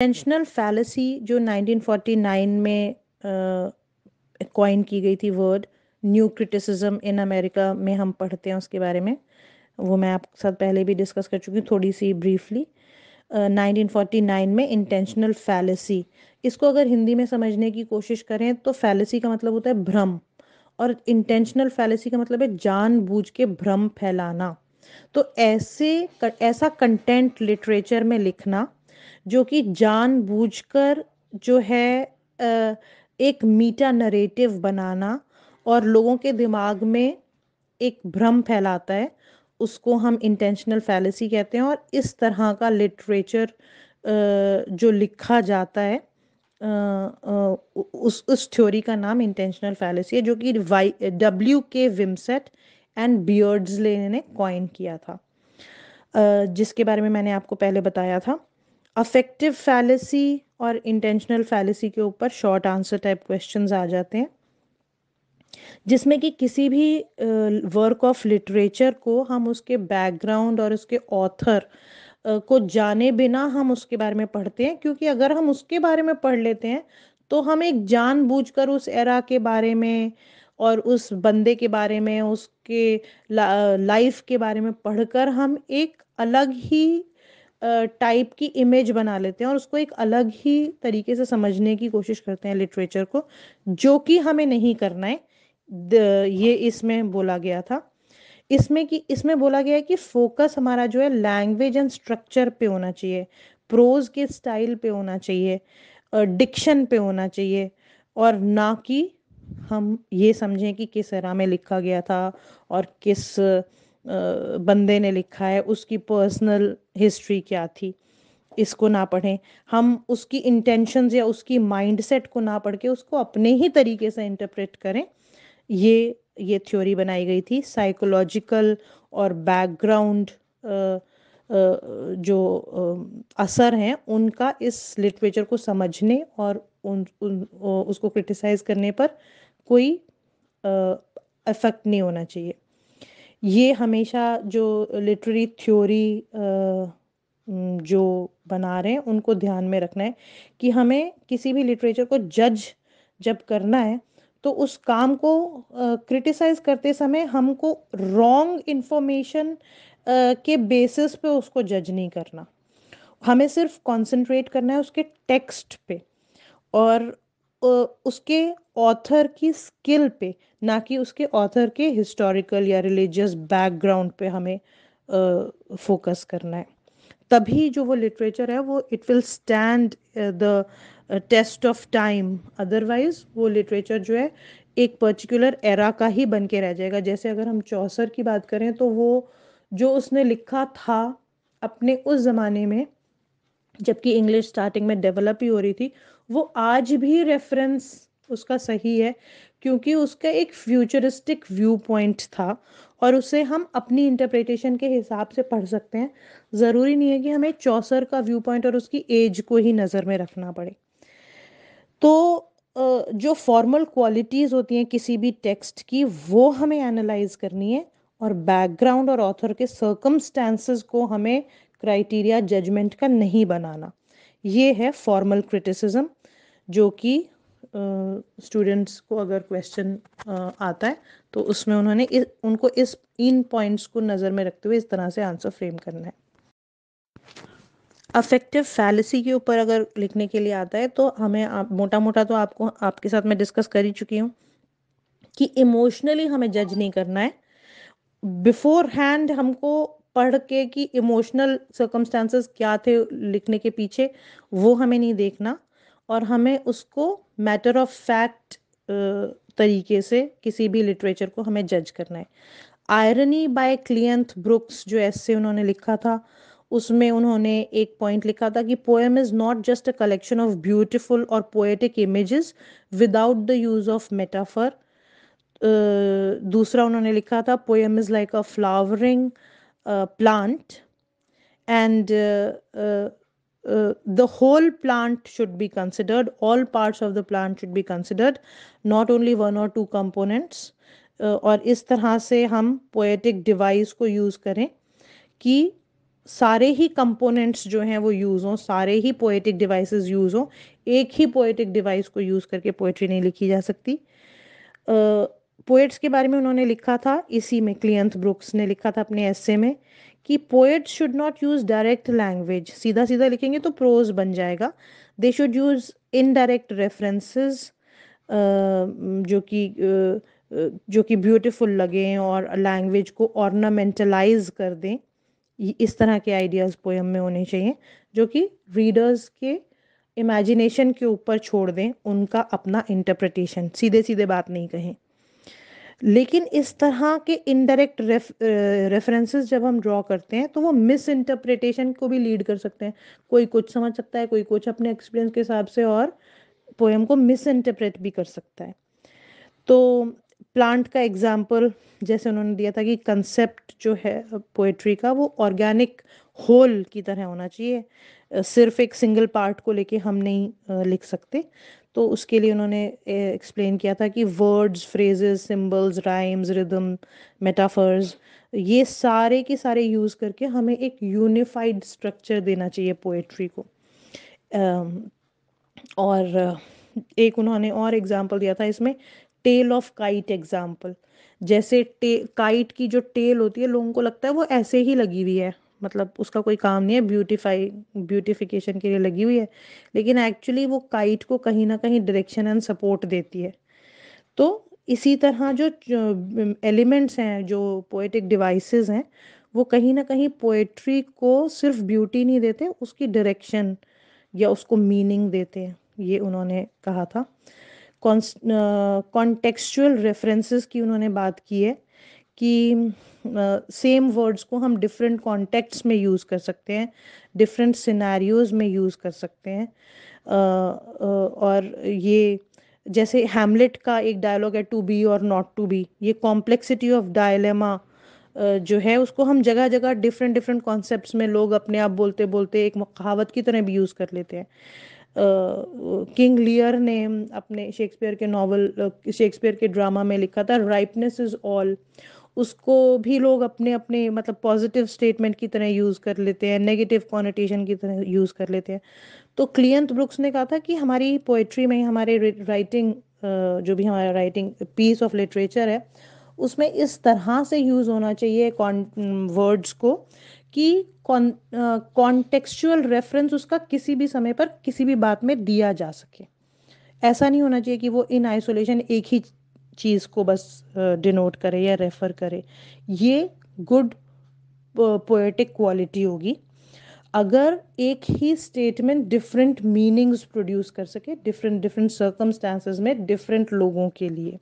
Intentional fallacy जो 1949 में coin की गई थी word, new criticism in America में हम पढ़ते हैं उसके बारे में, वो मैं आपके साथ पहले भी डिस्कस कर चुकी हूँ थोड़ी सी ब्रीफली। 1949 में इंटेंशनल फैलेसी, इसको अगर हिंदी में समझने की कोशिश करें तो फैलेसी का मतलब होता है भ्रम, और इंटेंशनल फैलेसी का मतलब है जानबूझ के भ्रम फैलाना। तो ऐसा कंटेंट लिटरेचर में लिखना जो कि जानबूझकर जो है एक मीटा नरेटिव बनाना और लोगों के दिमाग में एक भ्रम फैलाता है, उसको हम इंटेंशनल फैलेसी कहते हैं। और इस तरह का लिटरेचर जो लिखा जाता है, उस थ्योरी का नाम इंटेंशनल फैलेसी है, जो कि W.K. विमसेट एंड बियर्ड्सले ने कॉइन किया था, जिसके बारे में मैंने आपको पहले बताया था। अफेक्टिव फैलेसी और इंटेंशनल फैलेसी के ऊपर शॉर्ट आंसर टाइप क्वेश्चंस आ जाते हैं, जिसमें कि किसी भी वर्क ऑफ लिटरेचर को हम उसके बैकग्राउंड और उसके ऑथर को जाने बिना हम उसके बारे में पढ़ते हैं, क्योंकि अगर हम उसके बारे में पढ़ लेते हैं तो हम एक जानबूझकर उस एरा के बारे में और उस बंदे के बारे में, उसके लाइफ के बारे में पढ़कर हम एक अलग ही टाइप की इमेज बना लेते हैं और उसको एक अलग ही तरीके से समझने की कोशिश करते हैं लिटरेचर को, जो कि हमें नहीं करना है। ये इसमें बोला गया था, इसमें बोला गया है कि फोकस हमारा जो है लैंग्वेज एंड स्ट्रक्चर पे होना चाहिए, प्रोज के स्टाइल पे होना चाहिए, डिक्शन पे होना चाहिए, और ना कि हम ये समझें कि किस एरा में लिखा गया था और किस बंदे ने लिखा है, उसकी पर्सनल हिस्ट्री क्या थी। इसको ना पढ़ें, हम उसकी इंटेंशंस या उसकी माइंडसेट को ना पढ़ के उसको अपने ही तरीके से इंटरप्रेट करें। ये थ्योरी बनाई गई थी। साइकोलॉजिकल और बैकग्राउंड जो असर हैं उनका इस लिटरेचर को समझने और उसको क्रिटिसाइज करने पर कोई इफेक्ट नहीं होना चाहिए। ये हमेशा जो लिटरेरी थ्योरी जो बना रहे हैं उनको ध्यान में रखना है कि हमें किसी भी लिटरेचर को जज जब करना है तो उस काम को क्रिटिसाइज करते समय हमको रॉन्ग इंफॉर्मेशन के बेसिस पे उसको जज नहीं करना, हमें सिर्फ कंसंट्रेट करना है उसके टेक्स्ट पे और उसके ऑथर की स्किल पे, ना कि उसके ऑथर के हिस्टोरिकल या रिलीजियस बैकग्राउंड पे हमें फोकस करना है। तभी जो वो लिटरेचर है वो it will stand the test of time, otherwise वो लिटरेचर जो है एक पर्टिकुलर एरा का ही बन के रह जाएगा। जैसे अगर हम चौसर की बात करें तो वो जो उसने लिखा था अपने उस ज़माने में, जबकि इंग्लिश स्टार्टिंग में डेवलप ही हो रही थी, वो आज भी रेफरेंस उसका सही है, क्योंकि उसका एक फ्यूचरिस्टिक व्यू पॉइंट था और उसे हम अपनी इंटरप्रिटेशन के हिसाब से पढ़ सकते हैं। ज़रूरी नहीं है कि हमें चौसर का व्यू पॉइंट और उसकी एज को ही नज़र में रखना पड़े। तो जो फॉर्मल क्वालिटीज़ होती हैं किसी भी टेक्स्ट की वो हमें एनालाइज करनी है, और बैकग्राउंड और ऑथर के सर्कमस्टांसेस को हमें क्राइटेरिया जजमेंट का नहीं बनाना। ये है फॉर्मल क्रिटिसिज्म, जो कि स्टूडेंट्स को अगर क्वेश्चन आता है तो उसमें उनको इन पॉइंट्स को नज़र में रखते हुए इस तरह से आंसर फ्रेम करना है। अफेक्टिव फैलेसी के ऊपर अगर लिखने के लिए आता है तो हमें मोटा मोटा तो आपको आपके साथ मैं डिस्कस कर ही चुकी हूँ कि इमोशनली हमें जज नहीं करना है। बिफोर हैंड हमको पढ़ के कि इमोशनल सर्कमस्टांसेस क्या थे लिखने के पीछे, वो हमें नहीं देखना, और हमें उसको मैटर ऑफ फैक्ट तरीके से किसी भी लिटरेचर को हमें जज करना है। आयरनी बाय क्लियंथ ब्रुक्स जो ऐसे उन्होंने लिखा था, उसमें उन्होंने एक पॉइंट लिखा था कि poem is not just a collection of beautiful और poetic images without the use of metaphor. दूसरा उन्होंने लिखा था poem is like a flowering plant and the whole plant should be considered, all parts of the plant should be considered, not only one or two components। और इस तरह से हम poetic device को यूज़ करें कि सारे ही कंपोनेंट्स जो हैं वो यूज़ हों, सारे ही पोएटिक डिवाइसेस यूज़ हों, एक ही पोएटिक डिवाइस को यूज़ करके पोएट्री नहीं लिखी जा सकती। पोएट्स के बारे में उन्होंने लिखा था, इसी में क्लियंथ ब्रुक्स ने लिखा था अपने एस्से में कि poets should not use direct language, सीधा सीधा लिखेंगे तो प्रोज बन जाएगा। They should use indirect references जो कि ब्यूटीफुल लगें और लैंग्वेज को ऑर्नामेंटलाइज कर दें। इस तरह के आइडियाज़ पोएम में होने चाहिए जो कि रीडर्स के इमेजिनेशन के ऊपर छोड़ दें, उनका अपना इंटरप्रिटेशन, सीधे सीधे बात नहीं कहें। लेकिन इस तरह के इनडायरेक्ट रेफरेंसेस जब हम ड्रॉ करते हैं तो वो मिस इंटरप्रिटेशन को भी लीड कर सकते हैं। कोई कुछ समझ सकता है, कोई कुछ अपने एक्सपीरियंस के हिसाब से, और पोएम को मिस इंटरप्रेट भी कर सकता है। तो प्लांट का एग्जाम्पल जैसे उन्होंने दिया था कि कंसेप्ट जो है पोएट्री का वो ऑर्गेनिक होल की तरह होना चाहिए, सिर्फ एक सिंगल पार्ट को लेके हम नहीं लिख सकते। तो उसके लिए उन्होंने एक्सप्लेन किया था कि words, phrases, symbols, rhymes, rhythm, metaphors, ये सारे के सारे यूज़ करके हमें एक यूनिफाइड स्ट्रक्चर देना चाहिए पोएट्री को। और एक उन्होंने और एग्जाम्पल दिया था इसमें, टेल ऑफ काइट एग्जाम्पल। जैसे काइट की जो टेल होती है, लोगों को लगता है वो ऐसे ही लगी हुई है, मतलब उसका कोई काम नहीं है, ब्यूटिफिकेशन के लिए लगी हुई है, लेकिन एक्चुअली वो काइट को कहीं ना कहीं डायरेक्शन एंड सपोर्ट देती है। तो इसी तरह जो एलिमेंट्स हैं, जो पोएटिक डिवाइसेस हैं, वो कहीं ना कहीं पोएट्री को सिर्फ ब्यूटी नहीं देते, उसकी डायरेक्शन या उसको मीनिंग देते हैं, ये उन्होंने कहा था। कॉन्टेक्सचुअल रेफरेंसेस की उन्होंने बात की है कि सेम वर्ड्स को हम डिफरेंट कॉन्टेक्ट्स में यूज़ कर सकते हैं, डिफरेंट सिनेरियोज में यूज़ कर सकते हैं। और ये जैसे हैमलेट का एक डायलॉग है, टू बी और नॉट टू बी, ये कॉम्प्लेक्सिटी ऑफ डायलेमा जो है उसको हम जगह जगह डिफरेंट डिफरेंट कॉन्सेप्ट्स में लोग अपने आप बोलते बोलते एक कहावत की तरह भी यूज़ कर लेते हैं। किंग लियर ने अपने शेक्सपियर के नॉवल, शेक्सपियर के ड्रामा में लिखा था, राइपनेस इज ऑल। उसको भी लोग अपने अपने मतलब पॉजिटिव स्टेटमेंट की तरह यूज़ कर लेते हैं, नेगेटिव कॉनोटेशन की तरह यूज़ कर लेते हैं। तो क्लियंथ ब्रुक्स ने कहा था कि हमारी पोएट्री में, हमारे राइटिंग, जो भी हमारा राइटिंग पीस ऑफ लिटरेचर है, उसमें इस तरह से यूज़ होना चाहिए वर्ड्स को कि कॉन्टेक्सचुअल रेफरेंस उसका किसी भी समय पर किसी भी बात में दिया जा सके। ऐसा नहीं होना चाहिए कि वो इन आइसोलेशन एक ही चीज़ को बस डिनोट करे या रेफर करे। ये गुड पोएटिक क्वालिटी होगी अगर एक ही स्टेटमेंट डिफरेंट मीनिंग्स प्रोड्यूस कर सके, डिफरेंट डिफरेंट सर्कमस्टांसेस में, डिफरेंट लोगों के लिए।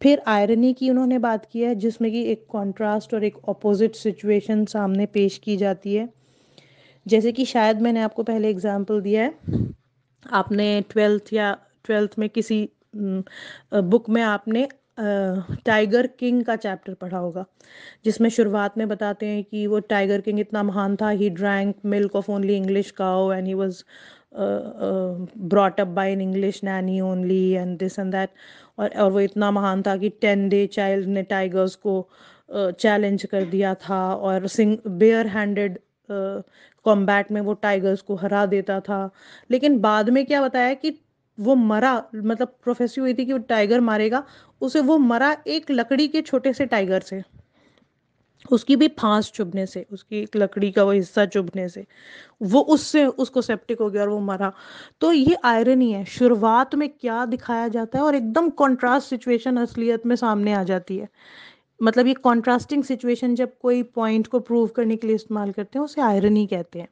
फिर आयरनी की उन्होंने बात की है, जिसमें कि एक कॉन्ट्रास्ट और एक ऑपोजिट सिचुएशन सामने पेश की जाती है। जैसे कि शायद मैंने आपको पहले एग्जांपल दिया है, आपने ट्वेल्थ में किसी बुक में आपने टाइगर किंग का चैप्टर पढ़ा होगा, जिसमें शुरुआत में बताते हैं कि वो टाइगर किंग इतना महान था, he drank milk of only English cow and he was brought up by an English Naini only and this and that. और वो इतना महान था कि 10 डे चाइल्ड ने टाइगर्स को चैलेंज कर दिया था, और बेयर हैंडेड कॉम्बैट में वो टाइगर्स को हरा देता था। लेकिन बाद में क्या बताया कि वो मरा, मतलब प्रोफेसी हुई थी कि वो टाइगर मारेगा उसे, वो मरा एक लकड़ी के छोटे से टाइगर से, उसकी भी फांस चुभने से, उसकी एक लकड़ी का वो हिस्सा चुभने से वो उससे उसको सेप्टिक हो गया और वो मरा। तो ये आयरनी है, शुरुआत में क्या दिखाया जाता है और एकदम कॉन्ट्रास्ट सिचुएशन असलियत में सामने आ जाती है। मतलब ये कॉन्ट्रास्टिंग सिचुएशन जब कोई पॉइंट को प्रूव करने के लिए इस्तेमाल करते हैं, उसे आयरनी कहते हैं।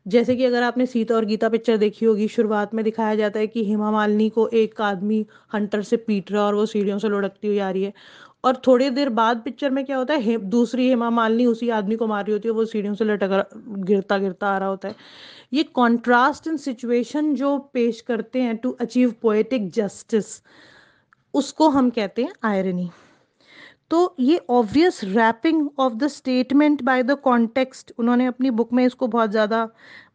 जैसे कि अगर आपने सीता और गीता पिक्चर देखी होगी, शुरुआत में दिखाया जाता है कि हेमा मालिनी को एक आदमी हंटर से पीट रहा है और वो सीढ़ियों से लुढ़कती हुई आ रही है, और थोड़ी देर बाद पिक्चर में क्या होता है, दूसरी हेमा मालिनी उसी आदमी को मार रही होती है, वो सीढ़ियों से लटक गिरता गिरता आ रहा होता है। ये कॉन्ट्रास्ट इन सिचुएशन जो पेश करते हैं टू अचीव पोएटिक जस्टिस, उसको हम कहते हैं आयरनी। तो ये obvious wrapping of the statement by the context, उन्होंने अपनी बुक में इसको बहुत ज़्यादा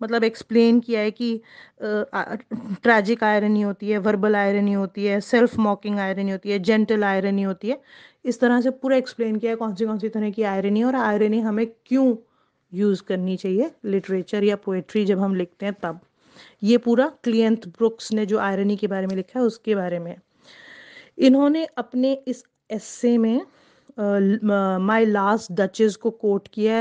मतलब एक्सप्लेन किया है कि ट्रैजिक आयरनी होती है, वर्बल आयरनी होती है, सेल्फ मॉकिंग आयरनी होती है, जेंटल आयरनी होती है। इस तरह से पूरा एक्सप्लेन किया है कौन सी तरह की आयरनी है और आयरनी हमें क्यों यूज़ करनी चाहिए लिटरेचर या पोएट्री जब हम लिखते हैं तब। ये पूरा क्लियंथ ब्रुक्स ने जो आयरनी के बारे में लिखा है उसके बारे में। इन्होंने अपने इस एस्से में माय लास्ट डचेस को कोट किया है।